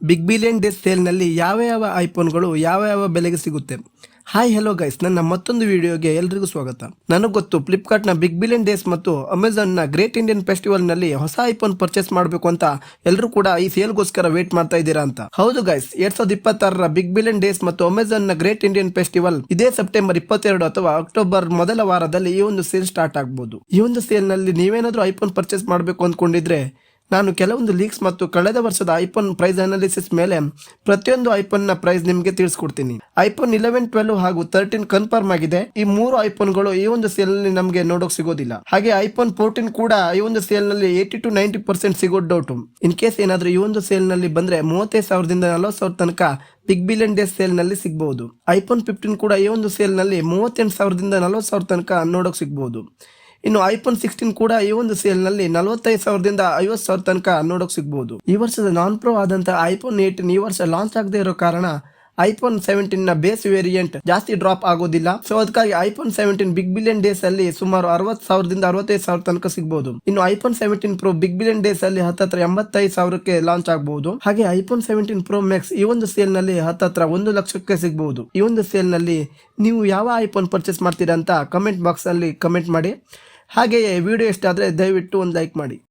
Big billion days ಸೇಲ್ನಲ್ಲಿ ಯಾವ ಯಾವ ಐಫೋನ್ಗಳು ಯಾವ ಯಾವ ಬೆಲೆಗೆ ಸಿಗುತ್ತೆ. ಹಾಯ್ ಹಲೋ ಗೈಸ್, ನನ್ನ ಮತ್ತೊಂದು ವಿಡಿಯೋಗೆ ಎಲ್ರಿಗೂ ಸ್ವಾಗತ. ನನಗೆ ಗೊತ್ತು ಫ್ಲಿಪ್ಕಾರ್ಟ್ನ ಬಿಗ್ ಬಿಲಿಯನ್ ಡೇಸ್ ಮತ್ತು ಅಮೆಝಾನ್ನ ಗ್ರೇಟ್ ಇಂಡಿಯನ್ ಫೆಸ್ಟಿವಲ್ನಲ್ಲಿ ಹೊಸ ಐಫೋನ್ ಪರ್ಚೇಸ್ ಮಾಡಬೇಕು ಅಂತ ಎಲ್ಲರೂ ಕೂಡ ಈ ಸೇಲ್ಗೋಸ್ಕರ ವೇಟ್ ಮಾಡ್ತಾ ಇದ್ದೀರಾ ಅಂತ. ಹೌದು ಗೈಸ್, 2026ರ ಬಿಗ್ ಬಿಲಿಯನ್ ಡೇಸ್ ಮತ್ತು ಅಮೆಝಾನ್ನ ಗ್ರೇಟ್ ಇಂಡಿಯನ್ ಫೆಸ್ಟಿವಲ್ ಇದೇ ಸೆಪ್ಟೆಂಬರ್ 22 ಅಥವಾ ಅಕ್ಟೋಬರ್ ಮೊದಲ ವಾರದಲ್ಲಿ ಈ ಒಂದು ಸೇಲ್ ಸ್ಟಾರ್ಟ್ ಆಗಬಹುದು. ಈ ಒಂದು ಸೇಲ್ನಲ್ಲಿ ನೀವೇನಾದ್ರೂ ಐಫೋನ್ ಪರ್ಚೇಸ್ ಮಾಡಬೇಕು ಅಂದ್ಕೊಂಡಿದ್ರೆ ನಾನು ಕೆಲವೊಂದು ಲೀಕ್ಸ್ ಮತ್ತು ಕಳೆದ ವರ್ಷದ ಐಫೋನ್ ಪ್ರೈಸ್ ಅನಾಲಿಸಿಸ್ ಮೇಲೆ ಪ್ರತಿಯೊಂದು ಐಫೋನ್ ನ ಪ್ರೈಸ್ ನಿಮಗೆ ತಿಳಿಸ್ಕೊಡ್ತೀನಿ. ಐಫೋನ್ 11, 12 ಹಾಗೂ 13 ಕನ್ಫರ್ಮ್ ಆಗಿದೆ. ಈ ಮೂರು ಐಫೋನ್ಗಳು ಈ ಒಂದು ಸೇಲ್ ನಲ್ಲಿ ನಮಗೆ ನೋಡೋಕೆ ಸಿಗೋದಿಲ್ಲ. ಹಾಗೆ ಐಫೋನ್ 14 ಕೂಡ ಈ ಒಂದು ಸೇಲ್ ನಲ್ಲಿ 80 to 90% ಸಿಗೋದು ಡೌಟ್. ಇನ್ ಕೇಸ್ ಏನಾದ್ರೂ ಈ ಒಂದು ಸೇಲ್ ನಲ್ಲಿ ಬಂದ್ರೆ 35,000ದಿಂದ 40,000 ತನಕ ಬಿಗ್ ಬಿಲಿಯನ್ ಡೇಸ್ ಸೇಲ್ ನಲ್ಲಿ ಸಿಗಬಹುದು. ಐಫೋನ್ 15 ಕೂಡ ಈ ಒಂದು ಸೇಲ್ ನಲ್ಲಿ 38,000ದಿಂದ 40,000 ತನಕ ನೋಡೋಕೆ ಸಿಗಬಹುದು. ಇನ್ನು ಐಫೋನ್ 16 ಕೂಡ ಈ ಒಂದು ಸೇಲ್ ನಲ್ಲಿ 45,000ದಿಂದ 50,000 ತನಕ ನೋಡೋಕೆ ಸಿಗಬಹುದು. ಈ ವರ್ಷದ ನಾನ್ ಪ್ರೋ ಆದಂತಹ ಐಫೋನ್ 18 ಈ ವರ್ಷ ಲಾಂಚ್ ಆಗದೆ ಇರೋ ಕಾರಣ ಐಫೋನ್ 17 ನ ಬೇಸ್ ವೇರಿಯಂಟ್ ಜಾಸ್ತಿ ಡ್ರಾಪ್ ಆಗೋದಿಲ್ಲ. ಸೊ ಅದಕ್ಕಾಗಿ ಐಫೋನ್ 17 ಬಿಗ್ ಬಿಲಿಯನ್ ಡೇಸ್ ಅಲ್ಲಿ ಸುಮಾರು 60,000ದಿಂದ 65,000 ತನಕ ಸಿಗಬಹುದು. ಇನ್ನು iPhone 17 pro big billion days ಅಲ್ಲಿ ಹತ್ತತ್ರ 85,000ಕ್ಕೆ ಲಾಂಚ್ ಆಗಬಹುದು. ಹಾಗೆ ಐಫೋನ್ 17 ಪ್ರೋ ಮ್ಯಾಕ್ಸ್ ಈ ಒಂದು ಸೇಲ್ ನಲ್ಲಿ ಹತ್ತತ್ರ 1 ಲಕ್ಷಕ್ಕೆ ಸಿಗಬಹುದು. ಈ ಒಂದು ಸೇಲ್ ನಲ್ಲಿ ನೀವು ಯಾವ ಐಫೋನ್ ಪರ್ಚೇಸ್ ಮಾಡ್ತೀರಾ ಅಂತ ಕಮೆಂಟ್ ಬಾಕ್ಸ್ ಅಲ್ಲಿ ಕಮೆಂಟ್ ಮಾಡಿ. ಹಾಗೆಯೇ ವಿಡಿಯೋ ಇಷ್ಟ ಆದ್ರೆ ದಯವಿಟ್ಟು ಒಂದು ಲೈಕ್ ಮಾಡಿ.